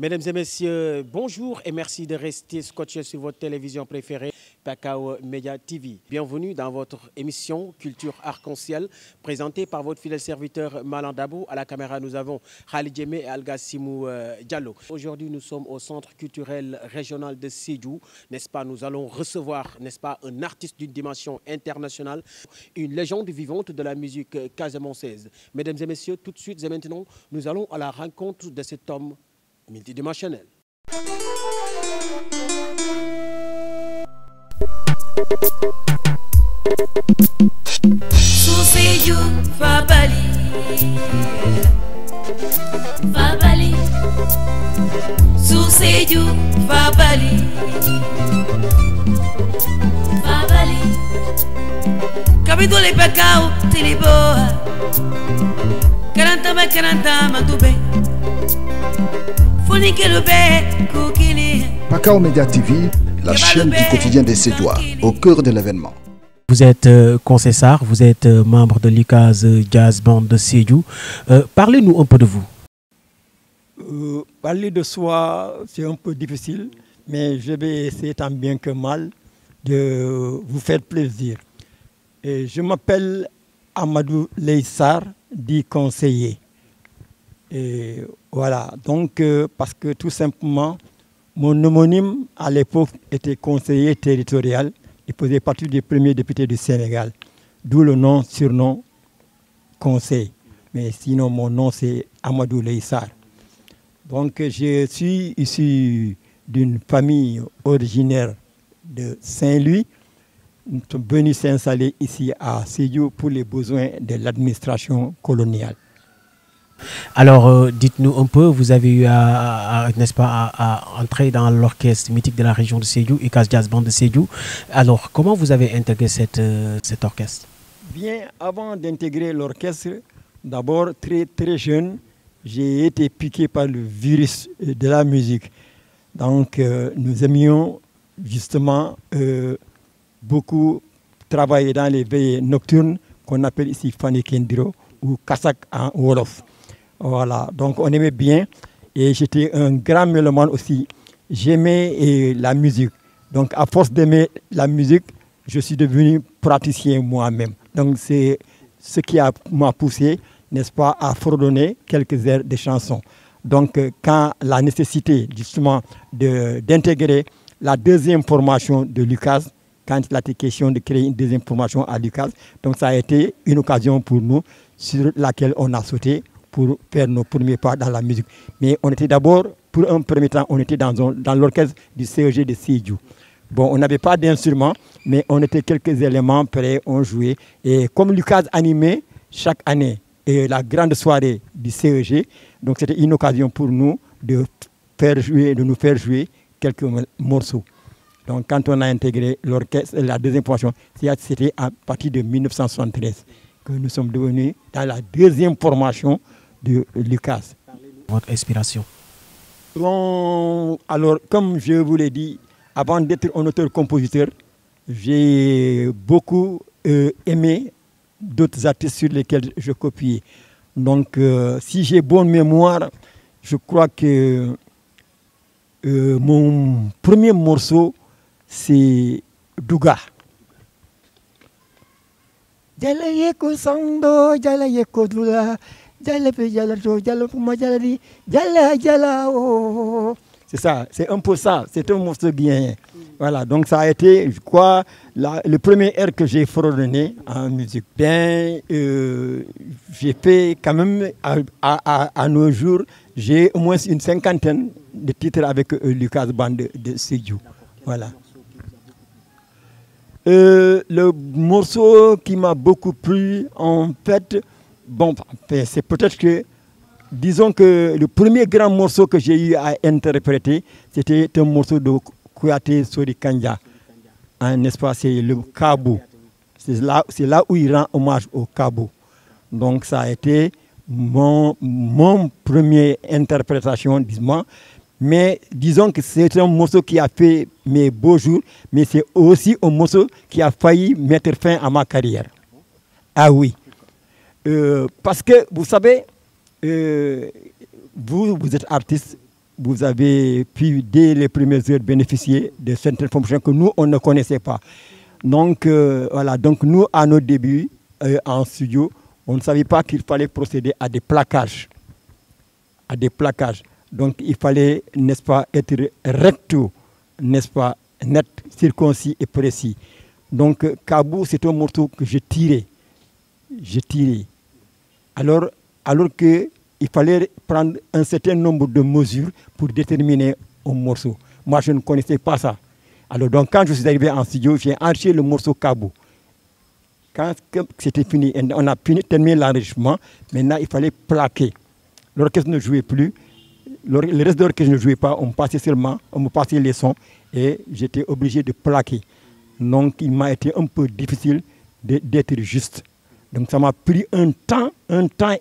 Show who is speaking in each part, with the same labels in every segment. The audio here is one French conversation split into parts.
Speaker 1: Mesdames et messieurs, bonjour et merci de rester scotchés sur votre télévision préférée, Pakao Media TV. Bienvenue dans votre émission Culture Arc-en-Ciel, présentée par votre fidèle serviteur Malan Dabo. À la caméra, nous avons Khalid Djemé et Algassimou Diallo. Aujourd'hui, nous sommes au Centre culturel régional de Sédhiou. N'est-ce pas, nous allons recevoir, n'est-ce pas, un artiste d'une dimension internationale, une légende vivante de la musique casamançaise. Mesdames et messieurs, tout de suite et maintenant, nous allons à la rencontre de cet homme multidimensionnel.
Speaker 2: Sédhiou Fabali Fabali Sédhiou Fabali Fabali Capitole Pakao Tiliboa 40 Mandoube
Speaker 3: Pakao Media TV, la chaîne du quotidien des Sédhiouis, au cœur de l'événement.
Speaker 1: Vous êtes concesseur, vous êtes membre de l'UCAS Jazz Band de Sédhiou. Parlez-nous un peu de vous.
Speaker 4: Parler de soi, c'est un peu difficile, mais je vais essayer tant bien que mal de vous faire plaisir. Et je m'appelle Amadou Leïsar, dit conseiller. Et voilà, donc parce que tout simplement, mon homonyme à l'époque était conseiller territorial. Il faisait partie des premiers députés du Sénégal, d'où le nom, surnom, conseil. Mais sinon, mon nom, c'est Amadou Leïsar. Donc, je suis issu d'une famille originaire de Saint-Louis. Nous sommes venus s'installer ici à Sédhiou pour les besoins de l'administration coloniale.
Speaker 1: Alors, dites-nous un peu, vous avez eu n'est-ce pas, à entrer dans l'orchestre mythique de la région de Sédhiou, UCAS Jazz Band de Sédhiou. Alors, comment vous avez intégré cet orchestre?
Speaker 4: Bien, avant d'intégrer l'orchestre, d'abord, très jeune, j'ai été piqué par le virus de la musique. Donc, nous aimions justement beaucoup travailler dans les veillées nocturnes, qu'on appelle ici Fani Kendiro ou Kassak en Wolof. Voilà, donc on aimait bien et j'étais un grand mélomane aussi. J'aimais la musique. Donc à force d'aimer la musique, je suis devenu praticien moi-même. Donc c'est ce qui m'a poussé, n'est-ce pas, à fredonner quelques airs de chansons. Donc quand la nécessité justement d'intégrer la deuxième formation de l'UCAS, quand il a été question de créer une deuxième formation à l'UCAS, donc ça a été une occasion pour nous sur laquelle on a sauté pour faire nos premiers pas dans la musique. Mais on était d'abord, pour un premier temps, on était dans l'orchestre du CEG de Sédhiou. Bon, on n'avait pas d'instruments, mais on était quelques éléments prêts, on jouait. Et comme l'UCAS animait chaque année la grande soirée du CEG, donc c'était une occasion pour nous de nous faire jouer quelques morceaux. Donc quand on a intégré l'orchestre, la deuxième formation, c'était à partir de 1973 que nous sommes devenus dans la deuxième formation de l'UCAS.
Speaker 1: Votre inspiration?
Speaker 4: Bon, alors, comme je vous l'ai dit, avant d'être un auteur-compositeur, j'ai beaucoup aimé d'autres artistes sur lesquels je copiais. Donc, si j'ai bonne mémoire, je crois que mon premier morceau, c'est Douga. Jala yeko sando, jala yeko dula, jala pe jala to, jala puma jala di, jala oh. C'est ça, c'est un peu ça, c'est un morceau guinéen. Voilà, donc ça a été, je crois, le premier air que j'ai fredonné en musique. Bien, j'ai fait quand même, à nos jours, j'ai au moins une cinquantaine de titres avec l'UCAS Band de Sédhiou. Voilà. Le morceau qui m'a beaucoup plu, en fait, bon, c'est peut-être que, disons que le premier grand morceau que j'ai eu à interpréter, c'était un morceau de Kouyaté Sori Kandja, n'est-ce pas, c'est le Kabou. C'est là où il rend hommage au Kabou. Donc ça a été mon première interprétation, disons. Mais disons que c'est un morceau qui a fait mes beaux jours, mais c'est aussi un morceau qui a failli mettre fin à ma carrière. Ah oui. Parce que, vous savez, vous êtes artiste, vous avez pu, dès les premières heures, bénéficier de certaines fonctions que nous, on ne connaissait pas. Donc, voilà. Donc, nous, à nos débuts, en studio, on ne savait pas qu'il fallait procéder à des plaquages. Donc, il fallait, n'est-ce pas, être recto, n'est-ce pas, net, circoncis et précis. Donc, Kabou, c'est un morceau que j'ai tiré. Alors qu'il fallait prendre un certain nombre de mesures pour déterminer un morceau. Moi, je ne connaissais pas ça. Alors, donc, quand je suis arrivé en studio, j'ai enregistré le morceau Kabou. Quand c'était fini, on a terminé l'enregistrement. Maintenant, il fallait plaquer. L'orchestre ne jouait plus. Le reste de l'orchestre ne jouait pas. On me passait les sons et j'étais obligé de plaquer. Donc, il m'a été un peu difficile d'être juste. Donc, ça m'a pris un temps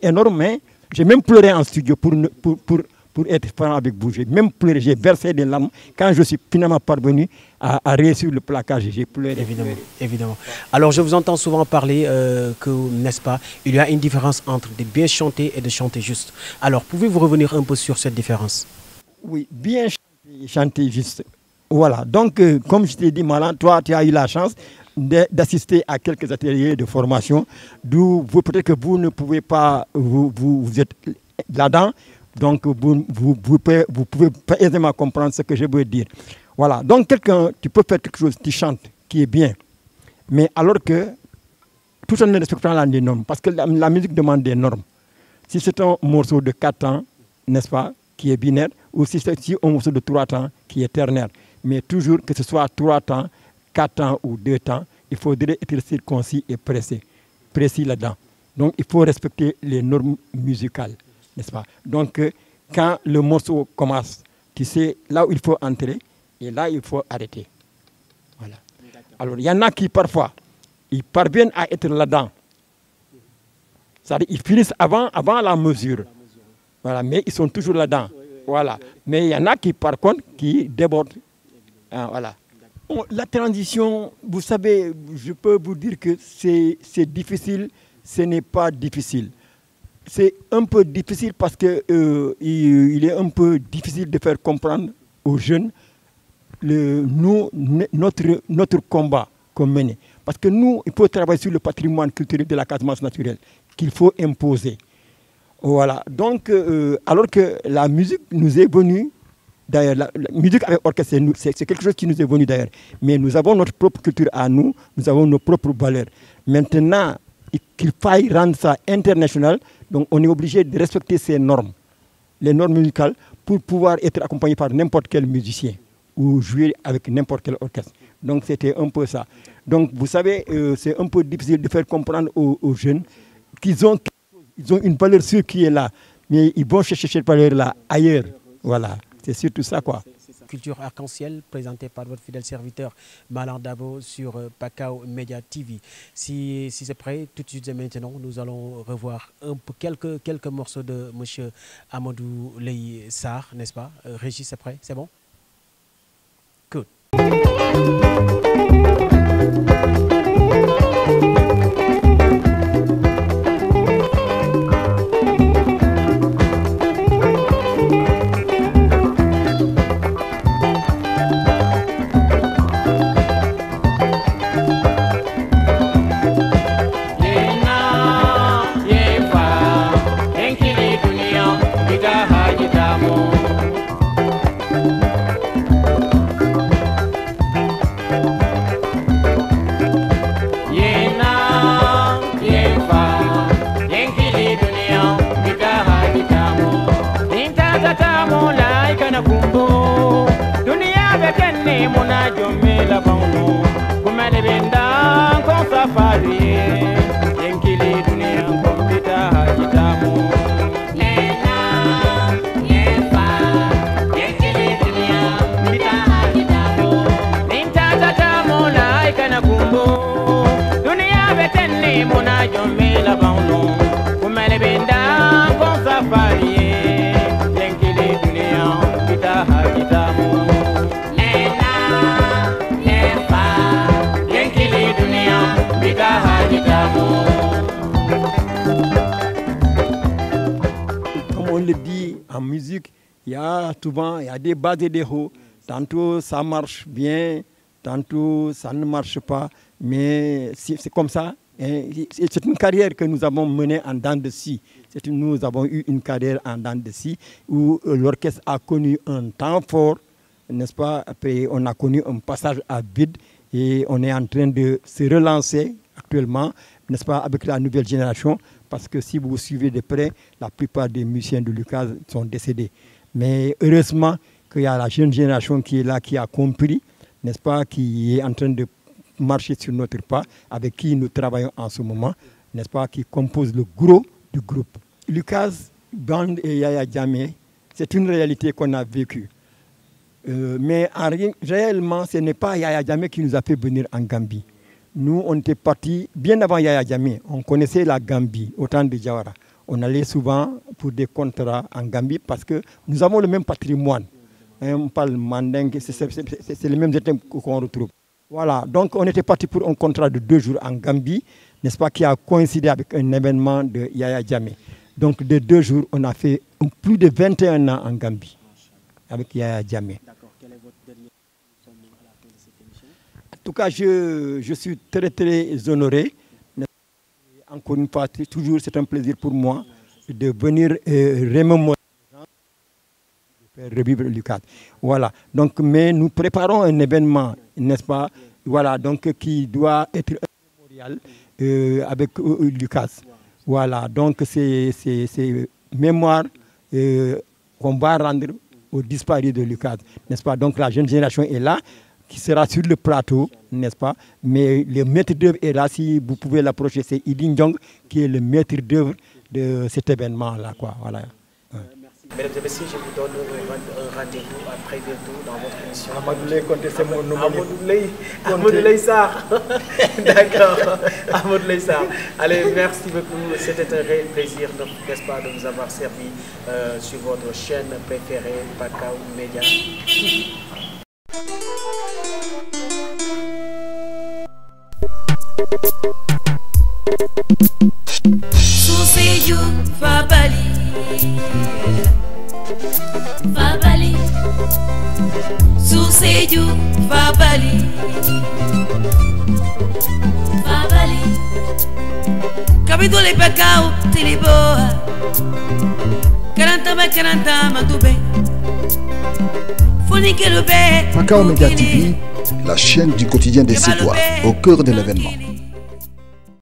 Speaker 4: énorme. Mais j'ai même pleuré en studio pour être franc avec vous. J'ai même pleuré, j'ai versé des larmes. Quand je suis finalement parvenu à réussir le plaquage, j'ai pleuré.
Speaker 1: Évidemment. Alors, je vous entends souvent parler que, n'est-ce pas, il y a une différence entre de bien chanter et de chanter juste. Alors, pouvez-vous revenir un peu sur cette différence?
Speaker 4: Oui, bien chanter juste. Voilà. Donc, comme je t'ai dit, Malan, toi, tu as eu la chance d'assister à quelques ateliers de formation, d'où peut-être que vous ne pouvez pas, vous êtes là-dedans, donc vous pouvez pas aisément comprendre ce que je veux dire. Voilà, donc tu peux faire quelque chose, tu chantes, qui est bien, mais alors que, tout en ne respectant les normes, parce que la musique demande des normes. Si c'est un morceau de 4 temps, n'est-ce pas, qui est binaire, ou si c'est un morceau de 3 temps, qui est ternaire, mais toujours que ce soit 3 temps, 4 temps ou 2 temps, il faudrait être circoncis et précis là-dedans. Donc, il faut respecter les normes musicales, n'est-ce pas? Donc, quand le morceau commence, tu sais là où il faut entrer et là il faut arrêter. Voilà. Alors, il y en a qui, parfois, ils parviennent à être là-dedans. C'est-à-dire ils finissent avant la mesure. Voilà, mais ils sont toujours là-dedans. Voilà. Mais il y en a qui, par contre, qui débordent. Voilà. Bon, la transition, vous savez, je peux vous dire que c'est difficile, ce n'est pas difficile. C'est un peu difficile parce que il est un peu difficile de faire comprendre aux jeunes notre combat qu'on mène. Parce que nous, il faut travailler sur le patrimoine culturel de la Casamance naturelle qu'il faut imposer. Voilà. Donc, alors que la musique nous est venue, d'ailleurs, la musique avec orchestre, c'est quelque chose qui nous est venu d'ailleurs. Mais nous avons notre propre culture à nous, nous avons nos propres valeurs. Maintenant, qu'il faille rendre ça international, donc on est obligé de respecter ces normes, les normes musicales, pour pouvoir être accompagné par n'importe quel musicien ou jouer avec n'importe quel orchestre. Donc c'était un peu ça. Donc vous savez, c'est un peu difficile de faire comprendre aux jeunes qu'ils ont une valeur sûre qui est là, mais ils vont chercher cette valeur-là ailleurs. Voilà, c'est surtout ça, quoi.
Speaker 1: Culture arc-en-ciel présentée par votre fidèle serviteur Malan Dabo sur Pakao Media TV. Si c'est prêt, tout de suite et maintenant, nous allons revoir quelques morceaux de M. Amadou Leye Sarr, n'est-ce pas? Régis, c'est prêt? C'est bon? Good.
Speaker 4: Comme on le dit en musique, il y a souvent des bas et des hauts. Tantôt ça marche bien, tantôt ça ne marche pas, mais c'est comme ça. C'est une carrière que nous avons menée en dents de scie. Nous avons eu une carrière en dents de scie où l'orchestre a connu un temps fort, n'est-ce pas? Après, on a connu un passage à vide et on est en train de se relancer actuellement, n'est-ce pas, avec la nouvelle génération, parce que si vous suivez de près, la plupart des musiciens de Lucas sont décédés. Mais heureusement qu'il y a la jeune génération qui est là, qui a compris, n'est-ce pas, qui est en train de marcher sur notre pas, avec qui nous travaillons en ce moment, n'est-ce pas, qui compose le gros du groupe. Lucas Band et Yaya Jammeh, c'est une réalité qu'on a vécue. Mais réellement, ce n'est pas Yaya Jammeh qui nous a fait venir en Gambie. Nous, on était partis bien avant Yaya Jammeh. On connaissait la Gambie au temps de Jawara. On allait souvent pour des contrats en Gambie parce que nous avons le même patrimoine. On parle mandingue, c'est les mêmes items qu'on retrouve. Voilà, donc on était parti pour un contrat de 2 jours en Gambie, n'est-ce pas, qui a coïncidé avec un événement de Yaya Jammeh. Donc de 2 jours, on a fait plus de 21 ans en Gambie avec Yaya Jammeh.
Speaker 1: D'accord, quel est votre dernier mot à la fin de cette émission?
Speaker 4: En tout cas, je suis très très honoré. Encore une fois, toujours c'est un plaisir pour moi de venir remémorer, de faire revivre Lucas. Voilà, donc mais nous préparons un événement, n'est-ce pas? Voilà, donc qui doit être un mémorial avec Lucas. Voilà, donc c'est mémoire qu'on va rendre aux disparus de Lucas, n'est-ce pas? Donc la jeune génération est là, qui sera sur le plateau, n'est-ce pas? Mais le maître d'œuvre est là, si vous pouvez l'approcher, c'est Idin Jong qui est le maître d'œuvre de cet événement-là, quoi. Voilà.
Speaker 1: Mesdames et messieurs, je vous donne un rendez-vous à très bientôt dans votre émission.
Speaker 4: Amadoulay Conté, c'est mon nom.
Speaker 1: Amadoulay Sarr. D'accord, Amadoulay Sarr. Allez, merci beaucoup. C'était un réel plaisir, n'est-ce pas, de vous avoir servi sur votre chaîne préférée, Pakao Media.
Speaker 2: Suseju Fabali Fabali Suseju Fabali Fabali Capitolo Pakao Tiliboa 40 Madube
Speaker 3: Pakao Media TV, la chaîne du quotidien des Sétois, au cœur de l'événement.